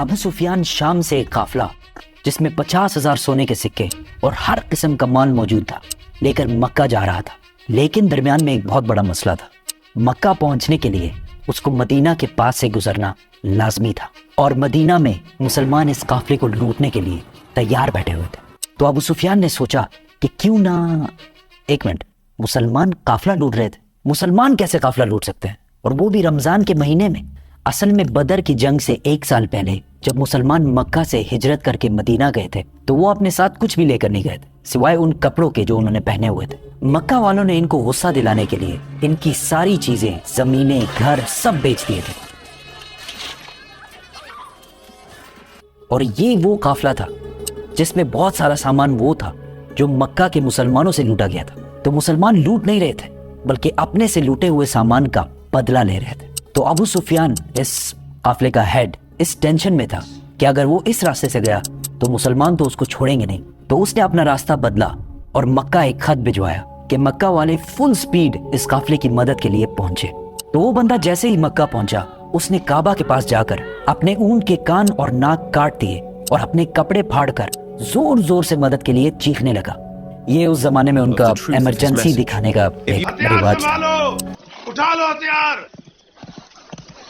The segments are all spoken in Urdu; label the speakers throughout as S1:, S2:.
S1: ابو سفیان شام سے ایک قافلہ جس میں 50,000 سونے کے سکے اور ہر قسم کا مال موجود تھا لے کر مکہ جا رہا تھا، لیکن درمیان میں ایک بہت بڑا مسئلہ تھا۔ مکہ پہنچنے کے لیے اس کو مدینہ کے پاس سے گزرنا لازمی تھا، اور مدینہ میں مسلمان اس قافلے کو لوٹنے کے لیے تیار بیٹھے ہوئے تھے۔ تو ابو سفیان نے سوچا کہ کیوں نہ ایک منٹ، مسلمان قافلہ لوٹ رہے تھے، مسلمان کیسے قافلہ لوٹ سکتے ہیں، اور وہ بھی رمضان کے مہینے میں؟ اصل میں بدر کی جنگ سے 1 سال پہلے جب مسلمان مکہ سے ہجرت کر کے مدینہ گئے تھے تو وہ اپنے ساتھ کچھ بھی لے کر نہیں گئے تھے سوائے ان کپڑوں کے جو انہوں نے پہنے ہوئے تھے۔ مکہ والوں نے ان کو غصہ دلانے کے لیے ان کی ساری چیزیں، زمینیں، گھر سب بیچ دیے تھے، اور یہ وہ قافلہ تھا جس میں بہت سارا سامان وہ تھا جو مکہ کے مسلمانوں سے لوٹا گیا تھا۔ تو مسلمان لوٹ نہیں رہے تھے بلکہ اپنے سے لوٹے ہوئے سامان کا بدلہ لے رہے تھے۔ تو ابو سفیان اس قافلے کا ہیڈ اس ٹینشن میں تھا کہ اگر وہ اس راستے سے گیا تو مسلمان تو اس کو چھوڑیں گے نہیں، تو اس نے اپنا راستہ بدلا اور مکہ ایک خط بھجوایا کہ مکہ والے فل سپیڈ اس قافلے کی مدد کے لیے پہنچے۔ تو وہ بندہ جیسے ہی مکہ پہنچا اس نے کعبہ کے پاس جا کر اپنے اونٹ کے کان اور ناک کاٹ دیے اور اپنے کپڑے پھاڑ کر زور زور سے مدد کے لیے چیخنے لگا۔ یہ اس زمانے میں ان کا ایمرجنسی دکھانے کا ایک رواج تھا۔
S2: اٹھا لو ہتھیار،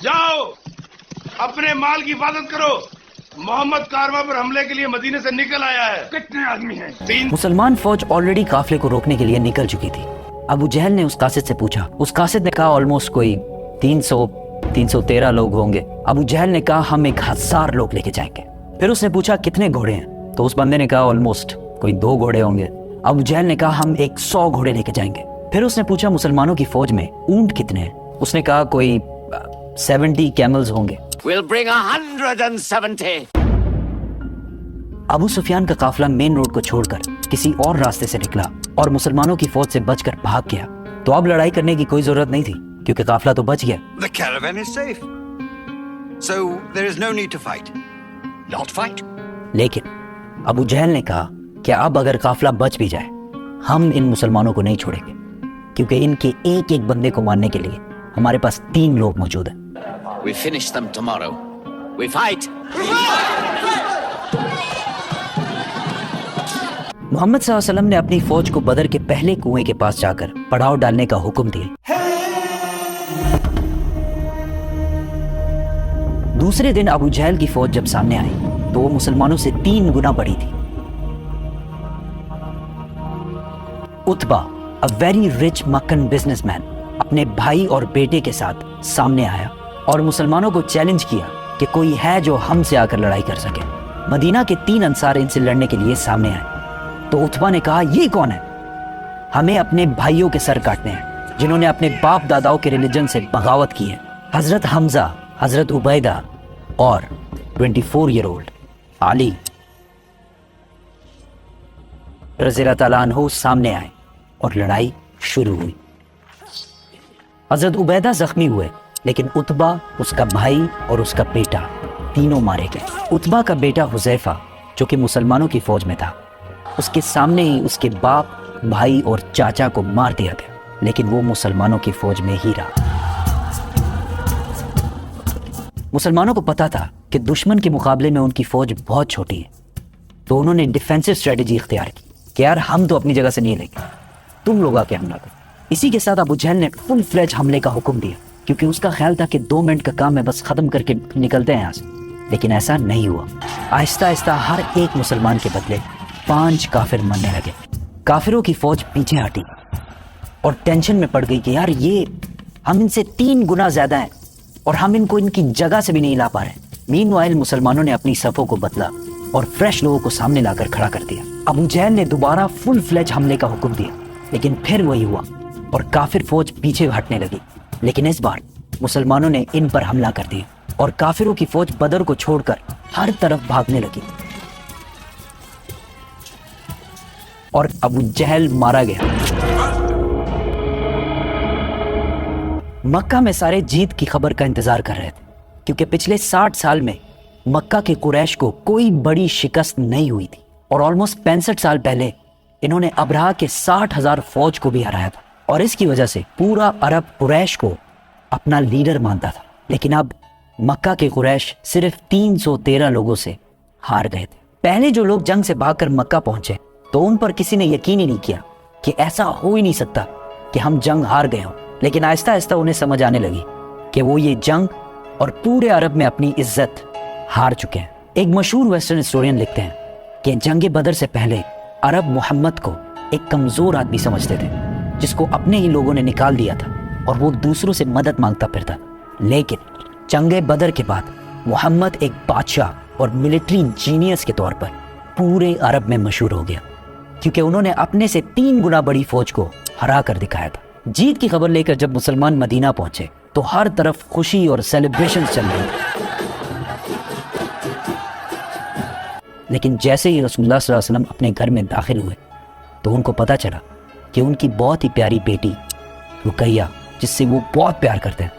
S2: جاؤ اپنے مال کی حفاظت کرو، محمد کارواں پر حملے کے لیے مدینے سے نکل آیا ہے۔ کتنے آدمی ہیں؟ 3۔
S1: مسلمان فوج آلریڈی قافلے کو روکنے کے لیے نکل چکی تھی۔ ابو جہل نے اس قاصد سے پوچھا، اس قاصد نے کہا آلموسٹ کوئی 313 لوگ ہوں گے۔ ابو جہل نے کہا ہم 1000 لوگ لے کے جائیں گے۔ پھر اس نے پوچھا کتنے گھوڑے ہیں، تو اس بندے نے کہا آلموسٹ کوئی 2 گھوڑے ہوں گے۔ ابو جہل نے کہا ہم 100 گھوڑے لے کے جائیں گے۔ پھر اس نے پوچھا مسلمانوں کی فوج میں اونٹ کتنے ہیں، اس نے کہا کوئی 70 کیملز ہوں گے۔
S3: We'll bring 170.
S1: ابو سفیان کا قافلہ مین روڈ کو چھوڑ کر کسی اور راستے سے نکلا اور مسلمانوں کی فوج سے بچ کر بھاگ گیا۔ تو اب لڑائی کرنے کی کوئی ضرورت نہیں تھی کیونکہ قافلہ تو بچ گیا۔
S4: The caravan is safe. So there is no need to fight.
S3: Not fight.
S1: لیکن ابو جہل نے کہا کہ اب اگر قافلہ بچ بھی جائے ہم ان مسلمانوں کو نہیں چھوڑیں گے، کیونکہ ان کے ایک ایک بندے کو مارنے کے لیے ہمارے پاس 3 لوگ موجود ہیں۔
S3: We finish them tomorrow. We fight.
S1: محمد صلی اللہ علیہ وسلم نے اپنی فوج کو بدر کے پہلے کنویں کے پاس جا کر پڑاؤ ڈالنے کا حکم دیا۔ دوسرے دن ابو جہل کی فوج جب سامنے آئی تو وہ مسلمانوں سے 3 گنا بڑی تھی۔ عتبہ a very rich Meccan businessman اپنے بھائی اور بیٹے کے ساتھ سامنے آیا اور مسلمانوں کو چیلنج کیا کہ کوئی ہے جو ہم سے آ کر لڑائی کر سکے۔ مدینہ کے 3 انصار ان سے لڑنے کے لیے سامنے آئے تو عتبہ نے کہا یہ کون ہے؟ ہمیں اپنے بھائیوں کے سر کاٹنے ہیں جنہوں نے اپنے باپ داداؤں کے ریلیجن سے بغاوت کی ہے۔ حضرت حمزہ، حضرت عبیدہ اور 24 ایئر اولڈ علی رضی اللہ تعالیٰ عنہ سامنے آئے اور لڑائی شروع ہوئی۔ حضرت عبیدہ زخمی ہوئے لیکن عتبہ، اس کا بھائی اور اس کا بیٹا تینوں مارے گئے۔ عتبہ کا بیٹا حذیفہ جو کہ مسلمانوں کی فوج میں تھا، اس کے سامنے ہی اس کے باپ، بھائی اور چاچا کو مار دیا گیا، لیکن وہ مسلمانوں کی فوج میں ہی رہا۔ مسلمانوں کو پتا تھا کہ دشمن کے مقابلے میں ان کی فوج بہت چھوٹی ہے، تو انہوں نے ڈیفینسو اسٹریٹجی اختیار کی کہ یار ہم تو اپنی جگہ سے نہیں لیں گے، تم لوگ آ کے حملہ کرو۔ اسی کے ساتھ ابو جہل نے فل فلیج حملے کا حکم دیا کیونکہ اس کا خیال تھا کہ 2 منٹ کا کام ہے، بس ختم کر کے نکلتے ہیں یہاں سے، لیکن ایسا نہیں ہوا۔ آہستہ آہستہ ہر ایک مسلمان کے بدلے 5 کافر مرنے لگے۔ کافروں کی فوج پیچھے ہٹی اور ٹینشن میں پڑ گئی کہ یار یہ ہم ان سے 3 گنا زیادہ ہیں اور ہم ان کو ان کی جگہ سے بھی نہیں لا پا رہے۔ مین وائل مسلمانوں نے اپنی صفوں کو بدلا اور فریش لوگوں کو سامنے لا کر کھڑا کر دیا۔ ابو جہل نے دوبارہ فل فلیج حملے کا حکم دیا، لیکن پھر وہی ہوا اور کافر فوج پیچھے ہٹنے لگی، لیکن اس بار مسلمانوں نے ان پر حملہ کر دیا اور کافروں کی فوج بدر کو چھوڑ کر ہر طرف بھاگنے لگی اور ابو جہل مارا گیا۔ مکہ میں سارے جیت کی خبر کا انتظار کر رہے تھے کیونکہ پچھلے 60 سال میں مکہ کے قریش کو کوئی بڑی شکست نہیں ہوئی تھی اور آلموسٹ 65 سال پہلے انہوں نے ابرہہ کے 60,000 فوج کو بھی ہرایا تھا، اور اس کی وجہ سے پورا عرب قریش کو اپنا لیڈر مانتا تھا۔ لیکن اب مکہ کے قریش صرف 313 لوگوں سے ہار گئے تھے۔ پہلے جو لوگ جنگ سے بھاگ کر مکہ پہنچے تو ان پر کسی نے یقین ہی نہیں کیا کہ ایسا ہو ہی نہیں سکتا کہ ہم جنگ ہار گئے ہوں، لیکن آہستہ آہستہ انہیں سمجھ آنے لگی کہ وہ یہ جنگ اور پورے عرب میں اپنی عزت ہار چکے ہیں۔ ایک مشہور ویسٹرن ہسٹورین لکھتے ہیں کہ جنگ بدر سے پہلے عرب محمد کو ایک کمزور آدمی سمجھتے تھے جس کو اپنے ہی لوگوں نے نکال دیا تھا اور وہ دوسروں سے مدد مانگتا پھرتا، لیکن جنگ بدر کے بعد محمد ایک بادشاہ اور ملٹری جینیس کے طور پر پورے عرب میں مشہور ہو گیا، کیونکہ انہوں نے اپنے سے 3 گنا بڑی فوج کو ہرا کر دکھایا تھا۔ جیت کی خبر لے کر جب مسلمان مدینہ پہنچے تو ہر طرف خوشی اور سیلیبریشن چل رہی تھی، لیکن جیسے ہی رسول اللہ صلی اللہ علیہ وسلم اپنے گھر میں داخل ہوئے تو ان کو پتا چلا کہ ان کی بہت ہی پیاری بیٹی رقیہ، جس سے وہ بہت پیار کرتے ہیں،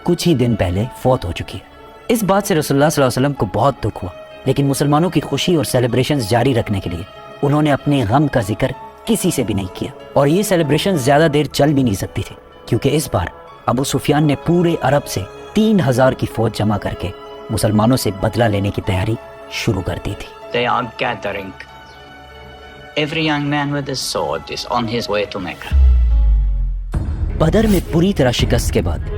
S1: کچھ ہی دن پہلے فوت ہو چکی ہے۔ اس بات سے رسول اللہ صلی اللہ علیہ وسلم کو بہت دکھ ہوا، لیکن مسلمانوں کی خوشی اور سیلیبریشنز جاری رکھنے کے لیے انہوں نے اپنے غم کا ذکر کسی سے بھی نہیں کیا، اور یہ سیلیبریشن زیادہ دیر چل بھی نہیں سکتی تھی، کیونکہ اس بار ابو سفیان نے پورے عرب سے 3000 کی فوج جمع کر کے مسلمانوں سے بدلہ لینے کی تیاری شروع کر دی تھی۔
S5: They are gathering. Every young man with a sword is on his way to Mecca.
S1: بدر میں پوری طرح شکست کے بعد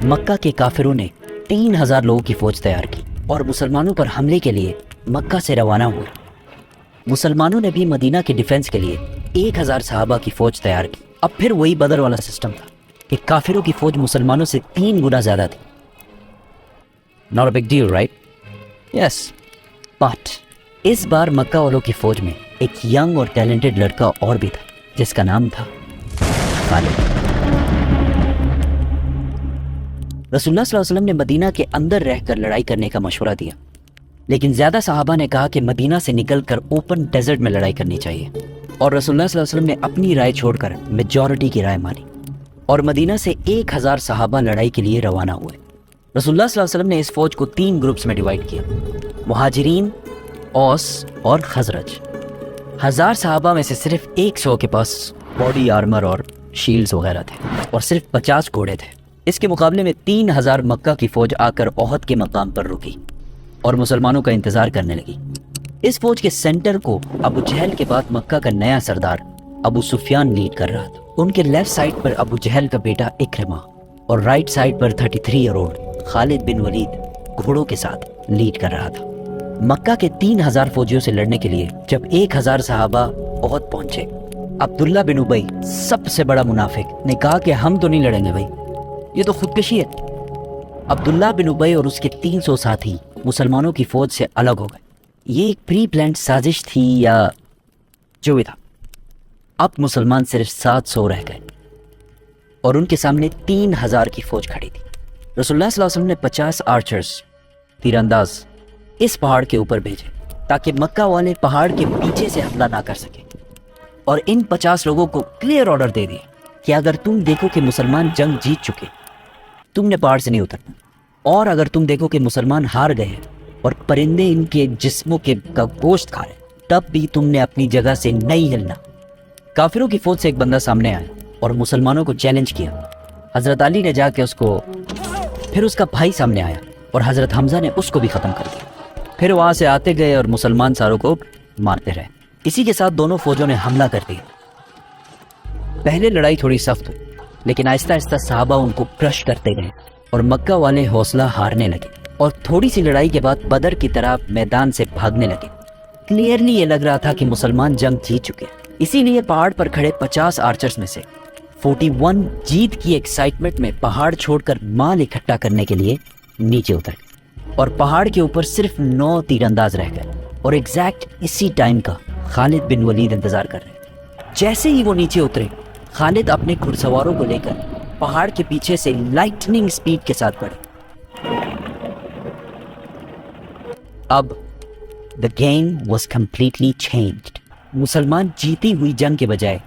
S1: مکہ کے کافروں نے 3000 لوگوں کی فوج تیار کی اور مسلمانوں پر حملے کے لیے مکہ سے روانہ ہوئے۔ مسلمانوں نے بھی مدینہ کے ڈیفنس کے لیے 1000 صحابہ کی فوج تیار کی۔ اب پھر وہی بدر والا سسٹم تھا کہ کافروں کی فوج مسلمانوں سے 3 گنا زیادہ تھی۔ Not a big deal, right? Yes. But اس بار مکہ والوں کی فوج میں ایک ینگ اور ٹیلنٹڈ لڑکا اور بھی تھا جس کا نام تھا خالد۔ رسول اللہ صلی اللہ علیہ وسلم نے مدینہ کے اندر رہ کر لڑائی کرنے کا مشورہ دیا، لیکن زیادہ صحابہ نے کہا کہ مدینہ سے نکل کر اوپن ڈیزرٹ میں لڑائی کرنی چاہیے، اور رسول اللہ صلی اللہ علیہ وسلم نے اپنی رائے چھوڑ کر میجورٹی کی رائے مانی، اور مدینہ سے 1000 صحابہ لڑائی کے لیے روانہ ہوئے۔ رسول اللہ صلی اللہ علیہ وسلم نے اس فوج کو 3 گروپس میں ڈیوائیڈ کیا، مہاجرین، اوس اور خزرج۔ 1000 صحابہ میں سے صرف 100 کے پاس باڈی آرمر اور شیلڈز وغیرہ تھے، اور صرف 50 گھوڑے تھے۔ اس کے مقابلے میں 3000 مکہ کی فوج آ کر احد کے مقام پر رکی اور مسلمانوں کا انتظار کرنے لگی۔ اس فوج کے سینٹر کو ابو جہل کے بعد مکہ کا نیا سردار ابو سفیان لیڈ کر رہا تھا۔ ان کے لیفٹ سائڈ پر ابو جہل کا بیٹا اکرمہ اور رائٹ سائڈ پر 33 ایئر اولڈ خالد بن ولید گھوڑوں کے ساتھ لیڈ کر رہا تھا۔ مکہ کے 3000 فوجیوں سے لڑنے کے لیے جب 1000 صحابہ احد پہنچے، عبداللہ بن ابی سب سے بڑا منافق نے کہا کہ ہم تو نہیں لڑیں گے بھائی، یہ تو خودکشی ہے۔ عبداللہ بن ابی اور اس کے 300 ساتھی مسلمانوں کی فوج سے الگ ہو گئے۔ یہ ایک پری پلانڈ سازش تھی یا جو بھی تھا۔ اب مسلمان صرف 700 رہ گئے اور ان کے سامنے 3000 کی فوج کھڑی تھی۔ رسول اللہ صلی اللہ علیہ وسلم نے 50 آرچرز تیر انداز اس پہاڑ کے اوپر بھیجے تاکہ مکہ والے پہاڑ کے پیچھے سے حملہ نہ کر سکیں، اور ان 50 لوگوں کو کلیئر آرڈر دے دیے کہ اگر تم دیکھو کہ مسلمان جنگ جیت چکے تم نے پہاڑ سے نہیں اترنا، اور اگر تم دیکھو کہ مسلمان ہار گئے ہیں اور پرندے ان کے جسموں کے کا گوشت کھا رہے تب بھی تم نے اپنی جگہ سے نہیں ہلنا۔ کافروں کی فوج سے ایک بندہ سامنے آیا اور مسلمانوں کو چیلنج کیا۔ حضرت علی نے جا کے اس کو، پھر اس کا بھائی سامنے آیا اور حضرت حمزہ نے اس کو بھی ختم کر دیا۔ پھر وہاں سے آتے گئے اور مسلمان ساروں کو مارتے رہے۔ اسی کے ساتھ دونوں فوجوں نے حملہ کر دیا۔ پہلے لڑائی تھوڑی سخت ہوئی، لیکن آہستہ آہستہ صحابہ ان کو کرش کرتے گئے اور مکہ والے حوصلہ ہارنے لگے، اور تھوڑی سی لڑائی کے بعد بدر کی طرح میدان سے بھاگنے لگے۔ کلیئرلی یہ لگ رہا تھا کہ مسلمان جنگ جیت چکے، اسی لیے پہاڑ پر کھڑے 50 آرچرز میں سے 41 جیت کی ایکسائٹمنٹ میں پہاڑ چھوڑ کر مال اکٹھا کرنے کے لیے نیچے اترے، اور پہاڑ کے اوپر صرف 9 تیر انداز رہ گئے، اور ایگزیکٹ اسی ٹائم کا خالد بن ولید انتظار کر رہے۔ جیسے ہی وہ نیچے اترے، خالد اپنے گھڑ سواروں کو لے کر پہاڑ کے پیچھے سے لائٹننگ سپیڈ کے ساتھ بڑھے۔ اب the game was completely changed۔ مسلمان جیتی ہوئی جنگ کے بجائے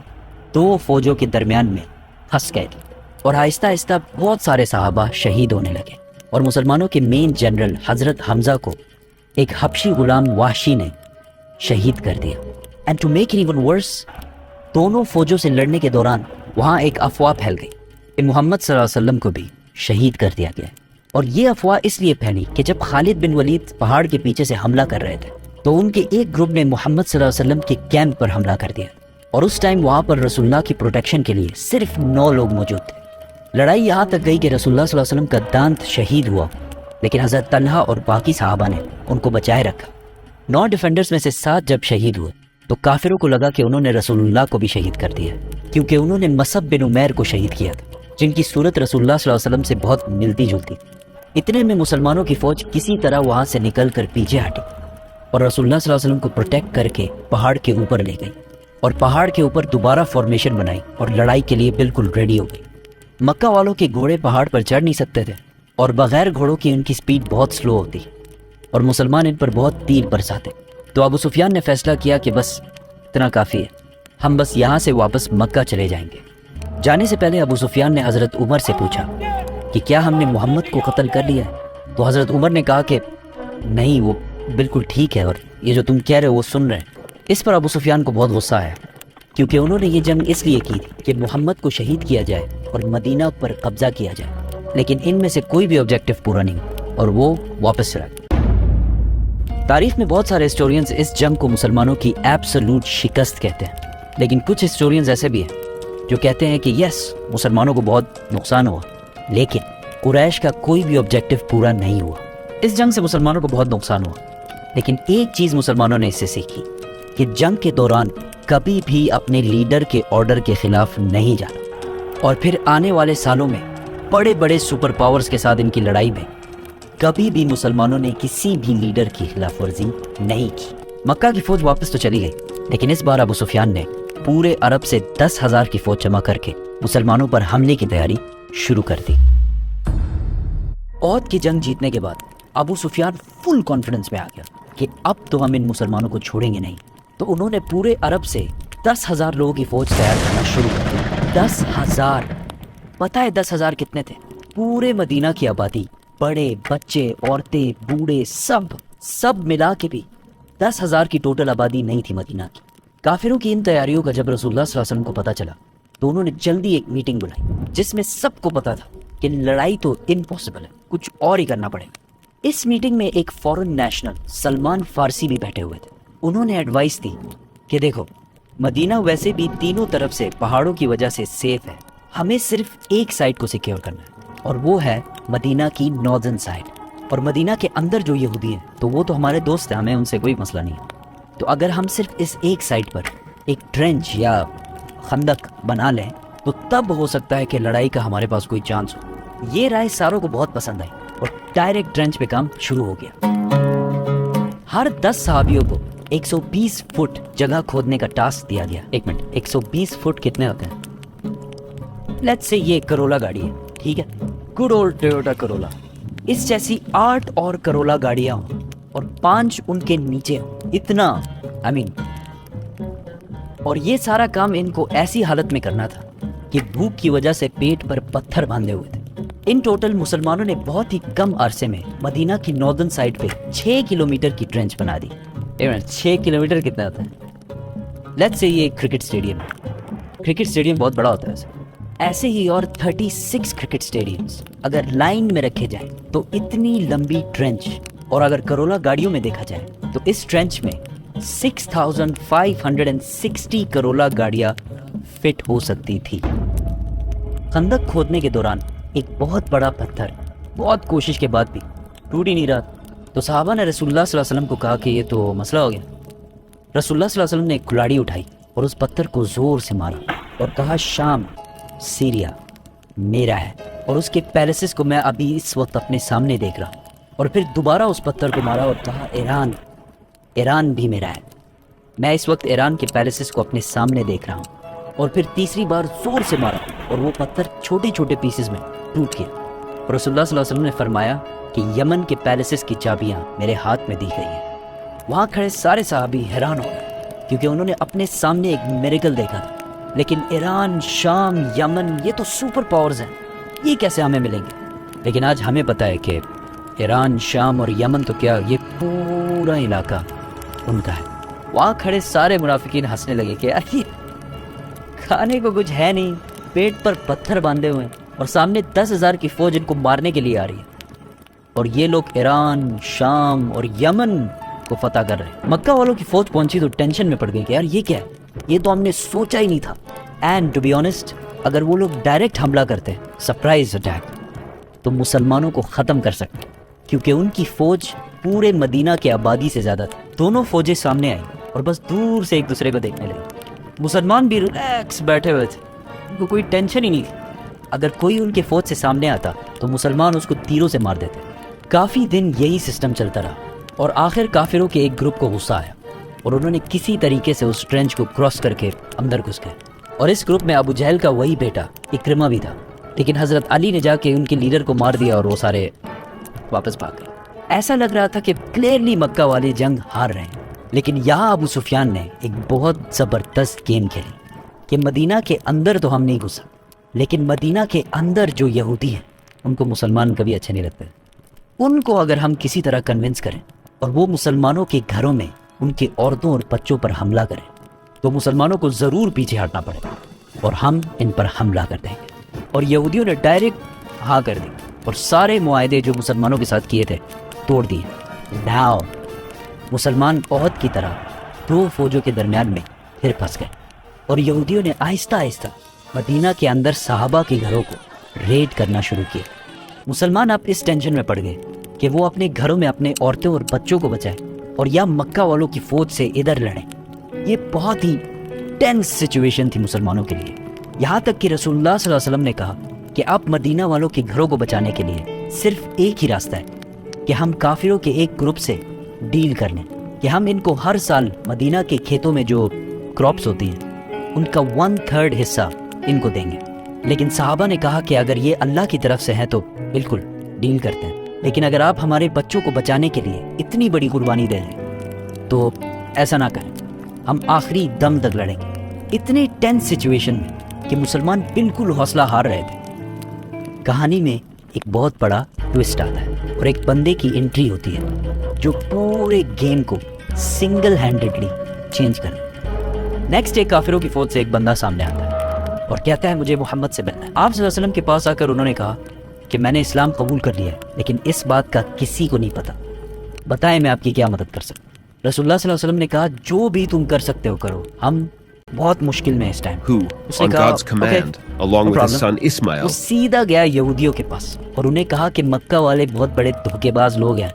S1: 2 فوجوں کے درمیان میں پھنس گئے تھے، اور آہستہ آہستہ بہت سارے صحابہ شہید ہونے لگے، اور مسلمانوں کے مین جنرل حضرت حمزہ کو ایک حبشی غلام وحشی نے شہید کر دیا۔ And to make it even worse, دونوں فوجوں سے لڑنے کے دوران وہاں ایک افواہ پھیل گئی کہ محمد صلی اللہ علیہ وسلم کو بھی شہید کر دیا گیا۔ اور یہ افواہ اس لیے پھیلی کہ جب خالد بن ولید پہاڑ کے پیچھے سے حملہ کر رہے تھے تو ان کے ایک گروپ نے محمد صلی اللہ علیہ وسلم کے کیمپ پر حملہ کر دیا، اور اس ٹائم وہاں پر رسول اللہ کی پروٹیکشن کے لیے صرف 9 لوگ موجود تھے۔ لڑائی یہاں تک گئی کہ رسول اللہ صلی اللہ علیہ وسلم کا دانت شہید ہوا، لیکن حضرت طلحہ اور باقی صحابہ نے ان کو بچائے رکھا۔ 9 ڈیفینڈرز میں سے 7 جب شہید ہوئے تو کافروں کو لگا کہ انہوں نے رسول اللہ کو بھی شہید کر دیا، کیونکہ انہوں نے مصعب بن عمیر کو شہید کیا تھا، جن کی صورت رسول اللہ صلی اللہ علیہ وسلم سے بہت ملتی جلتی۔ اتنے میں مسلمانوں کی فوج کسی طرح وہاں سے نکل کر پیچھے ہٹی اور رسول اللہ صلی اللہ علیہ وسلم کو پروٹیکٹ کر کے پہاڑ کے اوپر لے گئی، اور پہاڑ کے اوپر دوبارہ فارمیشن بنائی اور لڑائی کے لیے بالکل ریڈی ہو گئی۔ مکہ والوں کے گھوڑے پہاڑ پر چڑھ نہیں سکتے تھے، اور بغیر گھوڑوں کی ان کی سپیڈ بہت سلو ہوتی، اور مسلمان ان پر بہت تیر برساتے۔ تو ابو سفیان نے فیصلہ کیا کہ بس اتنا کافی ہے، ہم بس یہاں سے واپس مکہ چلے جائیں گے۔ جانے سے پہلے ابو سفیان نے حضرت عمر سے پوچھا کہ کیا ہم نے محمد کو قتل کر لیا ہے؟ تو حضرت عمر نے کہا کہ نہیں، وہ بالکل ٹھیک ہے، اور یہ جو تم کہہ رہے ہو وہ سن رہے ہیں۔ اس پر ابو سفیان کو بہت غصہ آیا، کیونکہ انہوں نے یہ جنگ اس لیے کی تھی کہ محمد کو شہید کیا جائے اور مدینہ پر قبضہ کیا جائے، لیکن ان میں سے کوئی بھی آبجیکٹو پورا نہیں ہوا اور وہ واپس چلا گیا۔ تاریخ میں بہت سارے ہسٹورینز اس جنگ کو مسلمانوں کی ایبسولوٹ شکست کہتے ہیں، لیکن کچھ ہسٹورینز ایسے بھی ہیں جو کہتے ہیں کہ یس، مسلمانوں کو بہت نقصان ہوا، لیکن قریش کا کوئی بھی آبجیکٹو پورا نہیں ہوا۔ اس جنگ سے مسلمانوں کو بہت نقصان ہوا، لیکن ایک چیز مسلمانوں نے اس سے سیکھی کہ جنگ کے دوران کبھی بھی اپنے لیڈر کے آرڈر کے خلاف نہیں جانا، اور پھر آنے والے سالوں میں بڑے بڑے سپر پاورز کے ساتھ ان کی لڑائی میں کبھی بھی مسلمانوں نے کسی بھی لیڈر کی خلاف ورزی نہیں کی۔ مکہ کی فوج واپس تو چلی گئی، لیکن اس بار ابو سفیان نے پورے عرب سے 10,000 کی فوج جمع کر کے مسلمانوں پر حملے کی تیاری شروع کر دی۔ احد کی جنگ جیتنے کے بعد ابو سفیان فل کانفیڈنس میں آ گیا کہ اب تو ہم ان مسلمانوں کو چھوڑیں گے نہیں، تو انہوں نے پورے عرب سے 10,000 لوگوں کی فوج تیار کرنا شروع کر دی۔ 10,000! پتہ ہے 10,000 کتنے تھے؟ پورے مدینہ کی آبادی، بڑے بچے عورتیں بوڑھے سب ملا کے بھی 10,000 کی ٹوٹل آبادی نہیں تھی مدینہ کی۔ کافروں کی ان تیاریوں کا جب رسول اللہ صلی اللہ علیہ وسلم کو پتہ چلا تو انہوں نے جلدی ایک میٹنگ بلائی، جس میں سب کو پتا تھا کہ لڑائی تو امپاسبل ہے، کچھ اور ہی کرنا پڑے گا۔ اس میٹنگ میں ایک فورن نیشنل سلمان فارسی بھی بیٹھے ہوئے تھے۔ انہوں نے ایڈوائس دی کہ دیکھو، مدینہ ویسے بھی تینوں طرف سے پہاڑوں کی وجہ سے سیف ہے، ہمیں صرف ایک سائڈ کو سیکیور کرنا ہے، اور وہ ہے مدینہ کی ناردرن سائڈ۔ اور مدینہ کے اندر جو یہودی ہیں تو وہ تو ہمارے دوست ہیں، ہمیں ان سے کوئی مسئلہ نہیں ہے۔ تو اگر ہم صرف اس ایک سائڈ پر ایک ٹرینچ یا خندق بنا لیں تو تب ہو سکتا ہے کہ لڑائی کا ہمارے پاس کوئی چانس ہو۔ یہ رائے ساروں کو بہت پسند آئی اور ڈائریکٹ ٹرینچ پہ کام شروع ہو گیا۔ ہر 10 صحابیوں کو 120 فٹ جگہ کھودنے کا ٹاسک دیا گیا۔ 1 منٹ، 120 فٹ کتنے ہوتے ہیں؟ لیٹس سے یہ کرولا گاڑی ہے، ٹھیک ہے، گڈ اولڈ ٹویوٹا کرولا۔ اس جیسی 8 اور کرولا گاڑیاں ہوں اور 5 ان کے نیچے ہوں، اتنا اور یہ سارا کام ان کو ایسی حالت میں کرنا تھا کہ بھوک کی وجہ سے پیٹ پر پتھر باندھے ہوئے تھے۔ ان ٹوٹل مسلمانوں نے بہت ہی کم عرصے میں مدینہ کی ناردرن سائڈ پہ 6 کلومیٹر کی ٹرینچ بنا دی۔ 6 کلومیٹر کتنا ہوتا ہے؟ لیٹس سے یہ کرکٹ اسٹیڈیم ہے، کرکٹ اسٹیڈیم بہت بڑا ہوتا ہے ایسے ہی اور 36 کرکٹ اسٹیڈیمز اگر لائن میں رکھے جائیں تو اتنی لمبی ٹرینچ، اور اگر کرولا گاڑیوں میں دیکھا جائے تو اس ٹرینچ میں 6560 کرولا گاڑیاں فٹ ہو سکتی تھی۔ خندق کھودنے کے دوران ایک بہت بڑا پتھر بہت کوشش کے بعد بھی ٹوٹ ہی نہیں رہا، تو صحابہ نے رسول اللہ صلی اللہ علیہ وسلم کو کہا کہ یہ تو مسئلہ ہو گیا۔ رسول اللہ صلی اللہ علیہ وسلم نے ایک کلاڑی اٹھائی اور اس پتھر کو زور سے مارا اور کہا شام، سیریا میرا ہے، اور اس کے پیلسز کو میں ابھی اس وقت اپنے سامنے دیکھ رہا ہوں۔ اور پھر دوبارہ اس پتھر کو مارا اور کہا ایران بھی میرا ہے، میں اس وقت ایران کے پیلسز کو اپنے سامنے دیکھ رہا ہوں۔ اور پھر تیسری بار زور سے مارا اور وہ پتھر چھوٹے چھوٹے پیسز میں ٹوٹ گیا۔ اور رسول اللہ صلی اللہ علیہ وسلم نے فرمایا کہ یمن کے پیلسز کی چابیاں میرے ہاتھ میں دی گئی ہیں۔ وہاں کھڑے سارے صحابی حیران ہو گئے کیونکہ انہوں نے اپنے سامنے ایک میریکل دیکھا تھا، لیکن ایران، شام، یمن، یہ تو سپر پاورز ہیں، یہ کیسے ہمیں ملیں گے؟ لیکن آج ہمیں پتہ ہے کہ ایران، شام اور یمن تو کیا، یہ پورا علاقہ ان کا ہے۔ وہاں کھڑے سارے منافقین ہنسنے لگے کہ یار یہ کھانے کو کچھ ہے نہیں، پیٹ پر پتھر باندھے ہوئے ہیں اور سامنے 10,000 کی فوج ان کو مارنے کے لیے آ رہی ہے۔ اور یہ لوگ ایران، شام اور یمن کو فتح کر رہے ہیں۔ مکہ والوں کی فوج پہنچی تو ٹینشن میں پڑ گئی کہ یار یہ کیا ہے، یہ تو ہم نے سوچا ہی نہیں تھا۔ اینڈ ٹو بی آنیسٹ، اگر وہ لوگ ڈائریکٹ حملہ کرتے، سرپرائز اٹیک، تو مسلمانوں کو ختم کر سکتے، کیونکہ ان کی فوج پورے مدینہ کے آبادی سے زیادہ تھی۔ دونوں فوجیں سامنے آئیں اور بس دور سے ایک دوسرے کو دیکھنے لگے۔ مسلمان بھی ریلیکس بیٹھے ہوئے تھے، ان کو کوئی ٹینشن ہی نہیں تھی۔ اگر کوئی ان کے فوج سے سامنے آتا تو مسلمان اس کو تیروں سے مار دیتے۔ کافی دن یہی سسٹم چلتا رہا اور آخر کافروں کے ایک گروپ کو غصہ آیا اور انہوں نے کسی طریقے سے اس ٹرینچ کو کراس کر کے اندر گھس گئے، اور اس گروپ میں ابو جہل کا وہی بیٹا اکرمہ بھی تھا، لیکن حضرت علی نے جا کے ان کے لیڈر کو مار دیا اور وہ سارے واپس بھاگ گئے۔ ایسا لگ رہا تھا کہ کلیئرلی مکہ والے جنگ ہار رہے ہیں، لیکن یہاں ابو سفیان نے ایک بہت زبردست گیم کھیلی کہ مدینہ کے اندر تو ہم نہیں گھسا، لیکن مدینہ کے اندر جو یہودی ہیں ان کو مسلمان کبھی اچھے نہیں لگتے۔ ان کو اگر ہم کسی طرح کنونس کریں اور وہ مسلمانوں کے گھروں میں ان کے عورتوں اور بچوں پر حملہ کریں تو مسلمانوں کو ضرور پیچھے ہٹنا پڑے گا اور ہم ان پر حملہ کر دیں گے۔ اور یہودیوں نے ڈائریکٹ ہاں کر دی اور سارے معاہدے جو مسلمانوں کے ساتھ کیے تھے توڑ دیے۔ ناؤ مسلمان عہد کی طرح دو فوجوں کے درمیان میں پھر پھنس گئے، اور یہودیوں نے آہستہ آہستہ مدینہ کے اندر صحابہ کے گھروں کو ریڈ کرنا شروع کیا۔ مسلمان اب اس ٹینشن میں پڑ گئے کہ وہ اپنے گھروں میں اپنے عورتوں اور بچوں کو بچائیں اور یا مکہ والوں کی فوج سے ادھر لڑیں۔ یہ بہت ہی ٹینس سچویشن تھی مسلمانوں کے لیے، یہاں تک کہ رسول اللہ صلی اللہ علیہ وسلم نے کہا کہ اب مدینہ والوں کے گھروں کو بچانے کے لیے صرف ایک ہی راستہ ہے کہ ہم کافروں کے ایک گروپ سے ڈیل کر لیں، کہ ہم ان کو ہر سال مدینہ کے کھیتوں میں جو کراپس ہوتی ہیں ان کا 1/3 حصہ ان کو دیں گے۔ لیکن صحابہ نے کہا کہ اگر یہ اللہ کی طرف سے ہے تو بالکل ڈیل کرتے ہیں، لیکن اگر آپ ہمارے بچوں کو بچانے کے لیے اتنی بڑی قربانی دے دیں تو ایسا نہ کریں، ہم آخری دم تک لڑیں گے۔ اتنے ٹینس سچویشن میں کہ مسلمان بالکل حوصلہ ہار رہے تھے۔ کہانی میں ایک بہت بڑا ٹوسٹ آتا ہے اور ایک بندے کی انٹری ہوتی ہے جو پورے گیم کو سنگل ہینڈڈلی چینج کرے۔ نیکسٹ ڈے کافروں کی فوج سے ایک بندہ سامنے آتا ہے اور کہتا ہے مجھے محمد سے ملنا ہے۔ آپ صلی اللہ علیہ وسلم کے پاس آ کر انہوں نے کہا کہ میں نے اسلام قبول کر لیا ہے، لیکن اس بات کا کسی کو نہیں پتا، بتائیں میں آپ کی کیا مدد کر سکتا ہوں۔ رسول اللہ صلی اللہ علیہ وسلم نے کہا جو بھی تم کر سکتے ہو کرو، ہم بہت مشکل میں اس ٹائم۔
S6: Who,
S1: اس نے
S6: on
S1: کہا
S6: God's command,
S1: "Okay,
S6: along
S1: no
S6: with his
S1: problem."
S6: son Ismail,
S1: وہ سیدھا گیا یہودیوں کے پاس اور انہیں کہا کہ مکہ والے بہت بڑے دھوکے باز لوگ ہیں،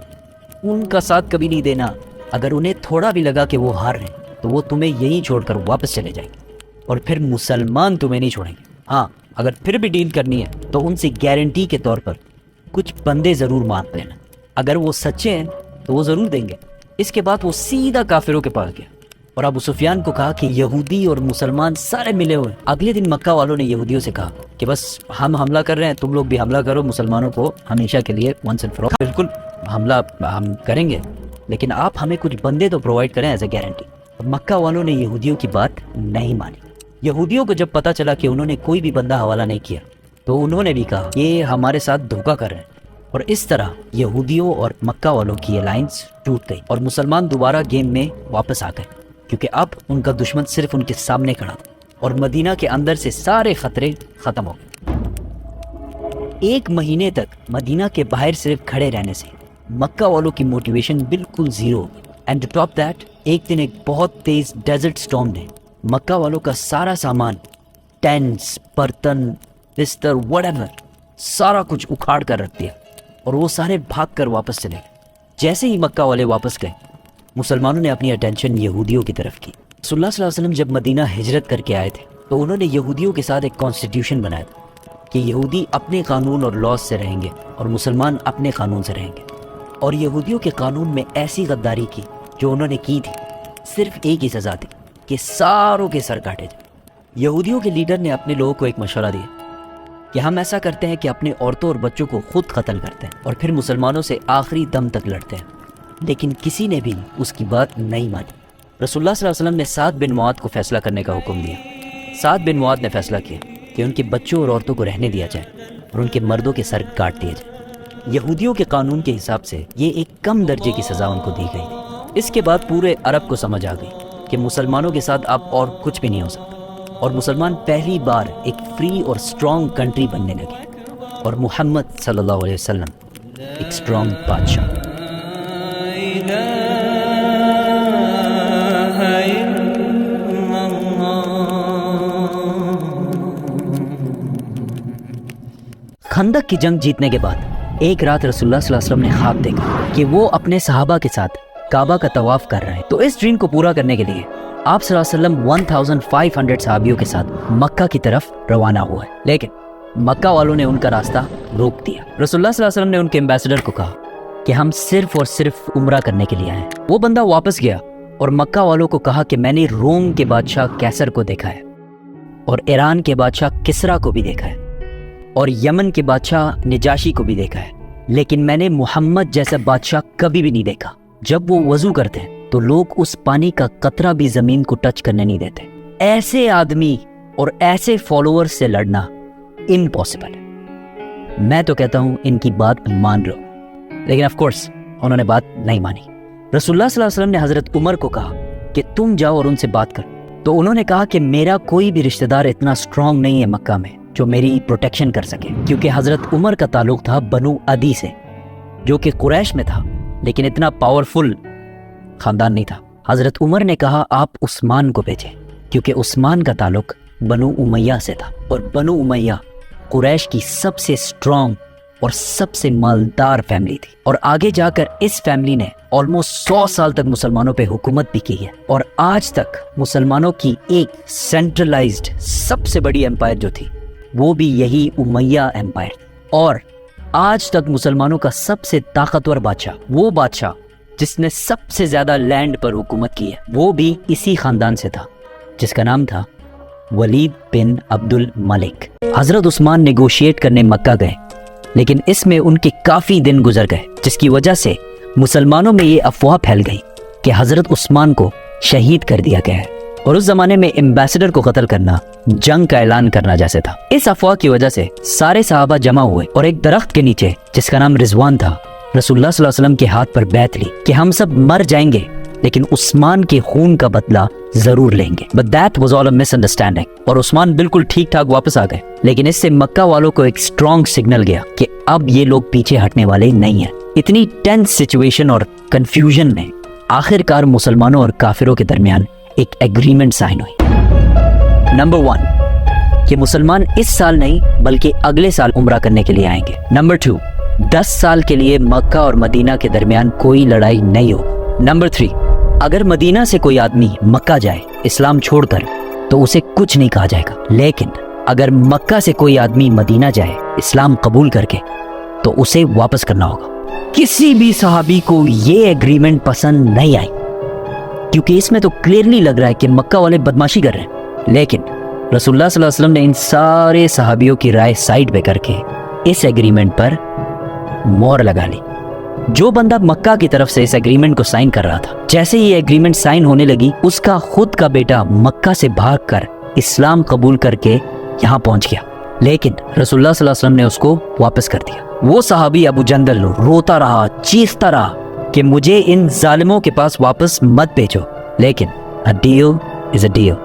S1: ان کا ساتھ کبھی نہیں دینا، اگر انہیں تھوڑا بھی لگا کہ وہ ہار رہے ہیں تو وہ تمہیں یہیں چھوڑ کر واپس چلے جائیں گے، اور پھر مسلمان تمہیں نہیں چھوڑیں گے۔ ہاں اگر پھر بھی ڈیل کرنی ہے تو ان سے گارنٹی کے طور پر کچھ بندے ضرور مانگ لینا، اگر وہ سچے ہیں تو وہ ضرور دیں گے۔ اس کے بعد وہ سیدھا کافروں کے پاس گیا اور ابو سفیان کو کہا کہ یہودی اور مسلمان سارے ملے ہوئے۔ اگلے دن مکہ والوں نے یہودیوں سے کہا کہ بس ہم حملہ کر رہے ہیں، تم لوگ بھی حملہ کرو مسلمانوں کو ہمیشہ کے لیے once and for all۔ بالکل حملہ ہم کریں گے، لیکن آپ ہمیں کچھ بندے تو پرووائڈ کریں ایز اے گارنٹی۔ مکہ والوں نے یہودیوں کی بات نہیں مانی۔ یہودیوں کو جب پتا چلا کہ انہوں نے کوئی بھی بندہ حوالہ نہیں کیا تو انہوں نے بھی کہا یہ ہمارے ساتھ دھوکہ کر رہے ہیں، اور اس طرح یہودیوں اور مکہ والوں کی الائنس ٹوٹ گئی اور مسلمان دوبارہ گیم میں واپس آ گئے، کیونکہ اب ان کا دشمن صرف ان کے سامنے کھڑا تھا اور مدینہ کے اندر سے سارے خطرے ختم ہو گئے۔ 1 مہینے تک مدینہ کے باہر صرف کھڑے رہنے سے مکہ والوں کی موٹیویشن بالکل زیرو ہو گئی۔ اینڈ ٹو ٹاپ دیٹ، ایک دن ایک بہت تیز ڈیزرٹ سٹارم نے مکہ والوں کا سارا سامان، ٹینٹس، برتن، بستر، وٹ ایور، سارا کچھ اکھاڑ کر رکھ دیا اور وہ سارے بھاگ کر واپس چلے گئے۔ جیسے ہی مکہ والے واپس گئے، مسلمانوں نے اپنی اٹینشن یہودیوں کی طرف کی۔ رسول اللہ صلی اللہ علیہ وسلم جب مدینہ ہجرت کر کے آئے تھے تو انہوں نے یہودیوں کے ساتھ ایک کانسٹیٹیوشن بنایا تھا کہ یہودی اپنے قانون اور لاز سے رہیں گے اور مسلمان اپنے قانون سے رہیں گے، اور یہودیوں کے قانون میں ایسی غداری کی جو انہوں نے کی تھی صرف ایک ہی سزا تھی کہ ساروں کے سر کاٹے جائیں۔ یہودیوں کے لیڈر نے اپنے لوگوں کو ایک مشورہ دیا کہ ہم ایسا کرتے ہیں کہ اپنے عورتوں اور بچوں کو خود قتل کرتے ہیں اور پھر مسلمانوں سے آخری دم تک لڑتے ہیں، لیکن کسی نے بھی اس کی بات نہیں مانی۔ رسول اللہ صلی اللہ علیہ وسلم نے سعد بن معاذ کو فیصلہ کرنے کا حکم دیا۔ سعد بن معاذ نے فیصلہ کیا کہ ان کے بچوں اور عورتوں کو رہنے دیا جائے اور ان کے مردوں کے سر کاٹ دیے جائیں۔ یہودیوں کے قانون کے حساب سے یہ ایک کم درجے کی سزا ان کو دی گئی تھی۔ اس کے بعد پورے عرب کو سمجھ آ گئی کہ مسلمانوں کے ساتھ اب اور کچھ بھی نہیں ہو سکتا، اور مسلمان پہلی بار ایک فری اور اسٹرانگ کنٹری بننے لگے، اور محمد صلی اللہ علیہ وسلم ایک اسٹرانگ بادشاہ. خندق کی جنگ جیتنے کے بعد ایک رات رسول اللہ صلی اللہ علیہ وسلم نے خواب دیکھا کہ وہ اپنے صحابہ کے ساتھ کعبہ کا طواف کر رہے ہیں. تو اس ڈریم کو پورا کرنے کے لیے آپ صلی اللہ علیہ وسلم 1500 صحابیوں کے ساتھ مکہ کی طرف روانہ ہوا ہے. لیکن مکہ والوں نے ان کا راستہ روک دیا. رسول اللہ صلی اللہ علیہ وسلم نے ان کے ایمبیسڈر کو کہا کہ ہم صرف اور صرف عمرہ کرنے کے لیے آئے ہیں. وہ بندہ واپس گیا اور مکہ والوں کو کہا کہ میں نے روم کے بادشاہ کیسر کو دیکھا ہے اور ایران کے بادشاہ کسرا کو بھی دیکھا ہے اور یمن کے بادشاہ نجاشی کو بھی دیکھا ہے, لیکن میں نے محمد جیسا بادشاہ کبھی بھی نہیں دیکھا. جب وہ وضو کرتے ہیں تو لوگ اس پانی کا قطرہ بھی زمین کو ٹچ کرنے نہیں دیتے. ایسے آدمی اور ایسے فالوور سے لڑنا امپاسبل ہے. میں تو کہتا ہوں ان کی بات مان لو, لیکن آف کورس انہوں نے بات نہیں مانی. رسول اللہ صلی اللہ علیہ وسلم نے حضرت عمر کو کہا کہ تم جاؤ اور ان سے بات کرو. تو انہوں نے کہا کہ میرا کوئی بھی رشتہ دار اتنا اسٹرانگ نہیں ہے مکہ میں جو میری پروٹیکشن کر سکے, کیونکہ حضرت عمر کا تعلق تھا بنو عدی سے جو کہ قریش میں تھا, لیکن اتنا پاورفل خاندان نہیں تھا. حضرت عمر نے کہا آپ عثمان کو بھیجیں, کیونکہ عثمان کا تعلق بنو امیہ سے تھا اور بنو امیہ قریش کی سب سے اسٹرانگ اور سب سے مالدار فیملی تھی. اور آگے جا کر اس فیملی نے آلموسٹ 100 سال تک مسلمانوں پہ حکومت بھی کی ہے, اور آج تک مسلمانوں کی ایک سینٹرلائزڈ سب سے بڑی امپائر جو تھی وہ بھی یہی امیہ امپائر. اور آج تک مسلمانوں کا سب سے طاقتور بادشاہ, وہ بادشاہ جس نے سب سے زیادہ لینڈ پر حکومت کی ہے, وہ بھی اسی خاندان سے تھا جس کا نام تھا ولید بن عبد الملک. حضرت عثمان نیگوشیٹ کرنے مکہ گئے, لیکن اس میں ان کے کافی دن گزر گئے, جس کی وجہ سے مسلمانوں میں یہ افواہ پھیل گئی کہ حضرت عثمان کو شہید کر دیا گیا ہے. اور اس زمانے میں ایمبیسڈر کو قتل کرنا جنگ کا اعلان کرنا جیسے تھا. اس افواہ کی وجہ سے سارے صحابہ جمع ہوئے اور ایک درخت کے نیچے جس کا نام رضوان تھا رسول اللہ صلی اللہ علیہ وسلم کے ہاتھ پر بیعت لی کہ ہم سب مر جائیں گے لیکن عثمان کے خون کا بدلہ ضرور لیں گے. But that was all a misunderstanding. اور عثمان بالکل ٹھیک ٹھاک واپس آ گئے, لیکن اس سے مکہ والوں کو ایک اسٹرانگ سگنل گیا کہ اب یہ لوگ پیچھے ہٹنے والے نہیں ہیں. اتنی ٹینس سچویشن اور کنفیوژن میں آخر کار مسلمانوں اور کافروں کے درمیان ایک ایگریمنٹ سائن ہوئی. نمبر 1 کہ مسلمان اس سال نہیں بلکہ اگلے سال عمرہ کرنے کے لیے آئیں گے. نمبر 2 10 سال کے لیے مکہ اور مدینہ کے درمیان کوئی لڑائی نہیں ہو. نمبر 3 اگر مدینہ سے کوئی آدمی مکہ جائے اسلام چھوڑ کر تو اسے کچھ نہیں کہا جائے گا, لیکن اگر مکہ سے کوئی آدمی مدینہ جائے اسلام قبول کر کے تو اسے واپس کرنا ہوگا. کسی بھی صحابی کو یہ ایگریمنٹ پسند نہیں آئی, کیونکہ اس میں تو کلیئرلی لگ رہا ہے کہ مکہ والے بدماشی کر رہے ہیں. لیکن رسول اللہ صلی اللہ علیہ وسلم نے ان سارے صحابیوں کی رائے سائڈ پہ کر کے اس ایگریمنٹ پر مہر لگا لی. جو بندہ مکہ کی طرف سے اس ایگریمنٹ کو سائن کر رہا تھا, جیسے یہ ایگریمنٹ سائن ہونے لگی اس کا خود کا بیٹا مکہ سے بھاگ کر اسلام قبول کر کے یہاں پہنچ گیا, لیکن رسول اللہ صلی اللہ علیہ وسلم نے اس کو واپس کر دیا. وہ صحابی ابو جندل روتا رہا, چیختا رہا کہ مجھے ان ظالموں کے پاس واپس مت بھیجو, لیکن a deal is a deal.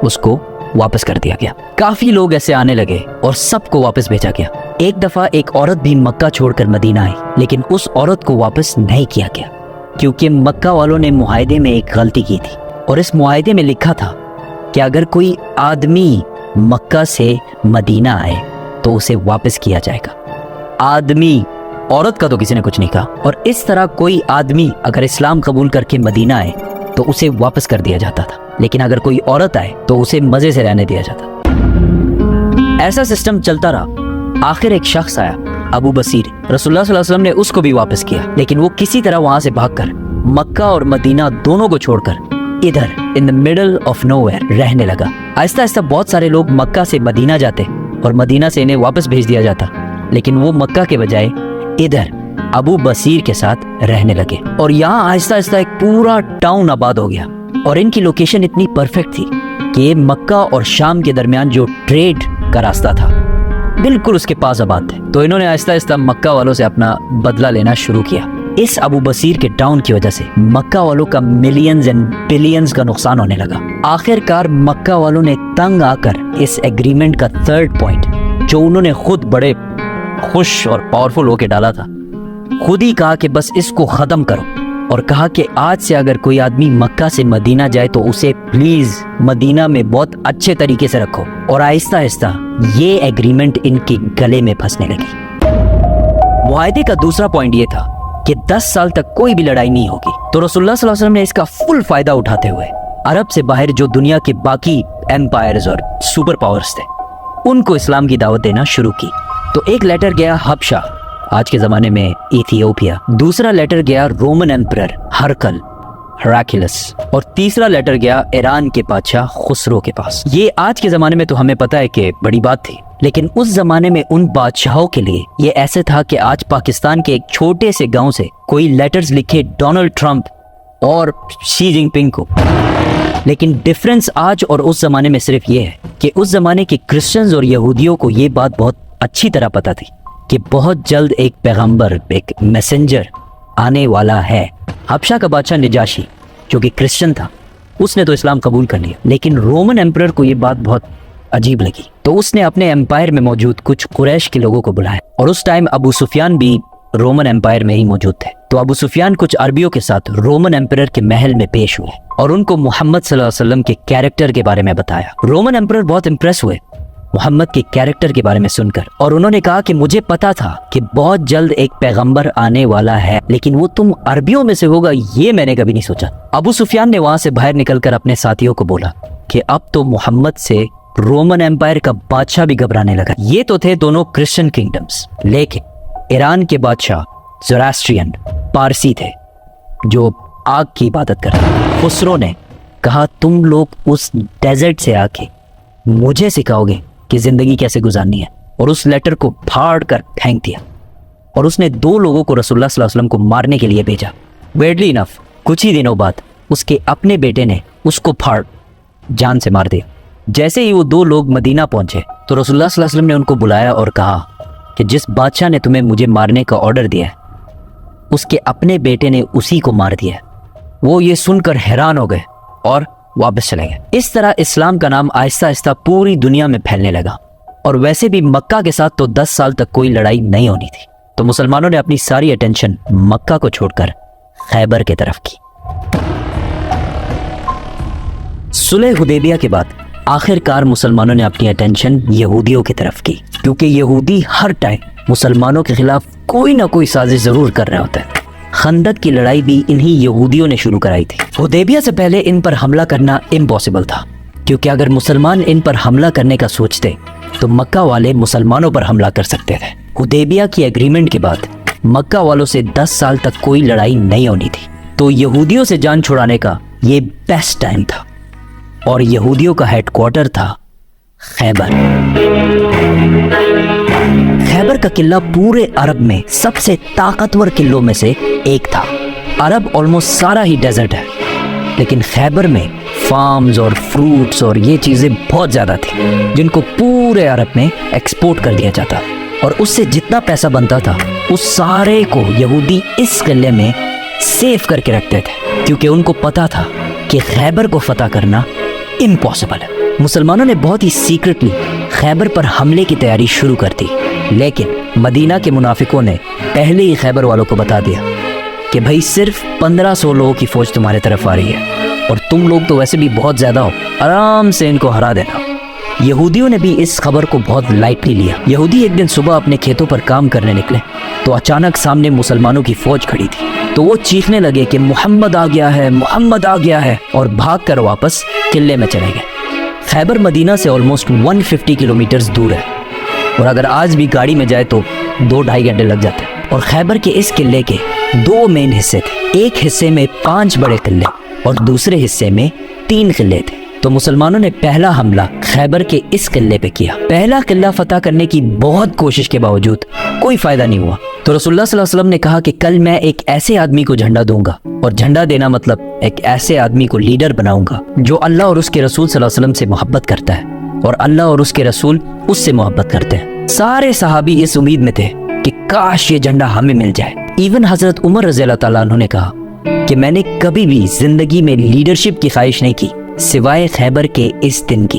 S1: اس کو واپس کر دیا گیا. کافی لوگ ایسے آنے لگے اور سب کو واپس بھیجا گیا. ایک دفعہ ایک عورت بھی مکہ چھوڑ کر مدینہ آئی, لیکن اس عورت کو واپس نہیں کیا گیا کیونکہ مکہ والوں نے معاہدے میں ایک غلطی کی تھی, اور اس معاہدے میں لکھا تھا کہ اگر کوئی آدمی مکہ سے مدینہ آئے تو اسے واپس کیا جائے گا. آدمی, عورت کا تو کسی نے کچھ نہیں کہا. اور اس طرح کوئی آدمی اگر اسلام قبول کر کے مدینہ آئے تو اسے واپس کر دیا جاتا تھا, لیکن اگر کوئی عورت آئے تو اسے مزے سے رہنے دیا جاتا. ایسا سسٹم چلتا رہا. آخر ایک شخص آیا, ابو بصیر. رسول اللہ صلی اللہ علیہ وسلم نے اس کو بھی واپس کیا, لیکن وہ کسی طرح وہاں سے بھاگ کر مکہ اور مدینہ دونوں کو چھوڑ کر ادھر ان the middle of nowhere رہنے لگا. آہستہ آہستہ بہت سارے لوگ مکہ سے مدینہ جاتے اور مدینہ سے انہیں واپس بھیج دیا جاتا, لیکن وہ مکہ کے بجائے ادھر ابو بصیر کے ساتھ رہنے لگے, اور یہاں آہستہ آہستہ ایک پورا ٹاؤن آباد ہو گیا. اور ان کی لوکیشن اتنی پرفیکٹ تھی کہ یہ مکہ اور شام کے درمیان جو ٹریڈ کا راستہ تھا بالکل اس کے پاس آباد تھے. تو انہوں نے آہستہ آہستہ مکہ والوں سے اپنا بدلہ لینا شروع کیا. اس ابو بصیر کے ٹاؤن کی وجہ سے مکہ والوں کا ملینز اینڈ بلینز کا نقصان ہونے لگا. آخر کار مکہ والوں نے تنگ آ کر اس ایگریمنٹ کا 3rd پوائنٹ جو انہوں نے خود بڑے خوش اور پاورفل ہو کے ڈالا تھا, خود ہی کہا کہ بس اس کو ختم کرو، اور کہا کہ آج سے اگر کوئی آدمی مکہ سے مدینہ جائے تو اسے پلیز مدینہ میں بہت اچھے طریقے سے رکھو، اور آہستہ آہستہ یہ ایگریمنٹ ان کے گلے میں پھنسنے لگی۔ معاہدے کا دوسرا پوائنٹ یہ تھا کہ 10 سال تک کوئی بھی لڑائی نہیں ہوگی، تو رسول اللہ صلی اللہ علیہ وسلم نے اس کا فل فائدہ اٹھاتے ہوئے عرب سے باہر جو دنیا کے باقی ایمپائرز اور سپر پاورز تھے ان کو اسلام کی دعوت دینا شروع کی۔ تو ایک لیٹر گیا حبشہ، آج کے زمانے میں ایتھیوپیا، دوسرا لیٹر گیا رومن ایمپرر ہرکل ہراکلس، اور تیسرا لیٹر گیا ایران کے بادشاہ خسرو کے پاس۔ یہ آج کے زمانے میں تو ہمیں پتہ ہے کہ بڑی بات تھی، لیکن اس زمانے میں ان بادشاہوں کے لیے یہ ایسے تھا کہ آج پاکستان کے ایک چھوٹے سے گاؤں سے کوئی لیٹرز لکھے ڈونلڈ ٹرمپ اور شی جن پنگ کو۔ لیکن ڈفرنس آج اور اس زمانے میں صرف یہ ہے کہ اس زمانے کے کرسچنز اور یہودیوں کو یہ بات بہت اچھی طرح پتہ تھی کہ بہت جلد ایک پیغمبر، ایک میسنجر آنے والا ہے۔ حبشہ کا بادشاہ نجاشی جو کہ کرسچن تھا، اس نے تو اسلام قبول کر لیا، لیکن رومن ایمپرر کو یہ بات بہت عجیب لگی، تو اس نے اپنے ایمپائر میں موجود کچھ قریش کے لوگوں کو بلایا، اور اس ٹائم ابو سفیان بھی رومن ایمپائر میں ہی موجود تھے۔ تو ابو سفیان کچھ عربیوں کے ساتھ رومن ایمپرر کے محل میں پیش ہوئے اور ان کو محمد صلی اللہ علیہ وسلم کے کیریکٹر کے بارے میں بتایا۔ رومن ایمپرر بہت امپریس ہوئے محمد کے کیریکٹر کے بارے میں سن کر، اور انہوں نے کہا کہ مجھے پتا تھا کہ بہت جلد ایک پیغمبر آنے والا ہے، لیکن وہ تم عربیوں میں سے ہوگا یہ میں نے کبھی نہیں سوچا۔ ابو سفیان نے وہاں سے باہر نکل کر اپنے ساتھیوں کو بولا کہ اب تو محمد سے رومن ایمپائر کا بادشاہ بھی گھبرانے لگا۔ یہ تو تھے دونوں کرسچن کنگڈمز، لیکن ایران کے بادشاہ زوراسٹرین پارسی تھے جو آگ کی عبادت کرتے۔ خسرو نے کہا تم لوگ اس ڈیزرٹ سے آ کے مجھے سکھاؤ گے کہ زندگی کیسے گزارنی ہے، اور اس لیٹر کو پھاڑ کر پھینک دیا، اور اس نے 2 لوگوں کو رسول اللہ صلی اللہ علیہ وسلم کو مارنے کے لیے بھیجا۔ ویئرڈلی انف کچھ ہی دنوں بعد اس کے اپنے بیٹے نے اس کو پھاڑ جان سے مار دیا۔ جیسے ہی وہ 2 لوگ مدینہ پہنچے تو رسول اللہ صلی اللہ علیہ وسلم نے ان کو بلایا اور کہا کہ جس بادشاہ نے تمہیں مجھے مارنے کا آرڈر دیا ہے اس کے اپنے بیٹے نے اسی کو مار دیا ہے۔ وہ یہ سن کر حیران ہو گئے اور واپس چلے گئے۔ اس طرح اسلام کا نام آہستہ آہستہ پوری دنیا میں پھیلنے لگا، اور ویسے بھی مکہ کے ساتھ تو 10 سال تک کوئی لڑائی نہیں ہونی تھی، تو مسلمانوں نے اپنی ساری اٹینشن مکہ کو چھوڑ کر خیبر کی طرف کی۔ صلح حدیبیہ کے بعد آخر کار مسلمانوں نے اپنی اٹینشن یہودیوں کی طرف کی، کیونکہ یہودی ہر ٹائم مسلمانوں کے خلاف کوئی نہ کوئی سازش ضرور کر رہا ہوتا ہے۔ خندق کی لڑائی بھی انہی یہودیوں نے شروع کرائی تھی۔ حدیبیہ سے پہلے ان پر حملہ کرنا امپاسبل تھا، کیونکہ اگر مسلمان ان پر حملہ کرنے کا سوچتے تو مکہ والے مسلمانوں پر حملہ کر سکتے تھے۔ حدیبیہ کی ایگریمنٹ کے بعد مکہ والوں سے 10 سال تک کوئی لڑائی نہیں ہونی تھی، تو یہودیوں سے جان چھڑانے کا یہ بیسٹ ٹائم تھا، اور یہودیوں کا ہیڈ کوارٹر تھا خیبر۔ خیبر کا قلعہ پورے عرب میں سب سے طاقتور قلعوں میں سے ایک تھا۔ عرب آلموسٹ سارا ہی ڈیزرٹ ہے، لیکن خیبر میں فارمز اور فروٹس اور یہ چیزیں بہت زیادہ تھیں جن کو پورے عرب میں ایکسپورٹ کر دیا جاتا، اور اس سے جتنا پیسہ بنتا تھا اس سارے کو یہودی اس قلعے میں سیف کر کے رکھتے تھے، کیونکہ ان کو پتا تھا کہ خیبر کو فتح کرنا امپاسبل ہے۔ مسلمانوں نے بہت ہی سیکرٹلی خیبر پر حملے کی تیاری شروع کر دی، لیکن مدینہ کے منافقوں نے پہلے ہی خیبر والوں کو بتا دیا کہ بھائی صرف 1500 لوگوں کی فوج تمہارے طرف آ رہی ہے، اور تم لوگ تو ویسے بھی بہت زیادہ ہو، آرام سے ان کو ہرا دینا۔ یہودیوں نے بھی اس خبر کو بہت لائٹلی لیا۔ یہودی ایک دن صبح اپنے کھیتوں پر کام کرنے نکلے تو اچانک سامنے مسلمانوں کی فوج کھڑی تھی، تو وہ چیخنے لگے کہ محمد آ گیا ہے، محمد آ گیا ہے، اور بھاگ کر واپس قلعے میں چلے گئے۔ خیبر مدینہ سے آلموسٹ 150 کلومیٹرز دور ہے، اور اگر آج بھی گاڑی میں جائے تو 2-2.5 گھنٹے لگ جاتے ہیں۔ اور خیبر کے اس قلعے کے 2 مین حصے تھے، ایک حصے میں 5 بڑے قلعے اور دوسرے حصے میں 3 قلعے تھے۔ تو مسلمانوں نے پہلا حملہ خیبر کے اس قلعے پہ کیا۔ پہلا قلعہ فتح کرنے کی بہت کوشش کے باوجود کوئی فائدہ نہیں ہوا، تو رسول اللہ صلی اللہ علیہ وسلم نے کہا کہ کل میں ایک ایسے آدمی کو جھنڈا دوں گا، اور جھنڈا دینا مطلب ایک ایسے آدمی کو لیڈر بناؤں گا جو اللہ اور اس کے رسول صلی اللہ علیہ وسلم سے محبت کرتا ہے، اور اللہ اور اس کے رسول اس سے محبت کرتے ہیں۔ سارے صحابی اس امید میں تھے کہ کاش یہ جھنڈا ہمیں مل جائے۔ ایون حضرت عمر رضی اللہ تعالیٰ عنہ نے کہا کہ میں نے کبھی بھی زندگی میں لیڈرشپ کی خواہش نہیں کی سوائے خیبر کے اس دن کی۔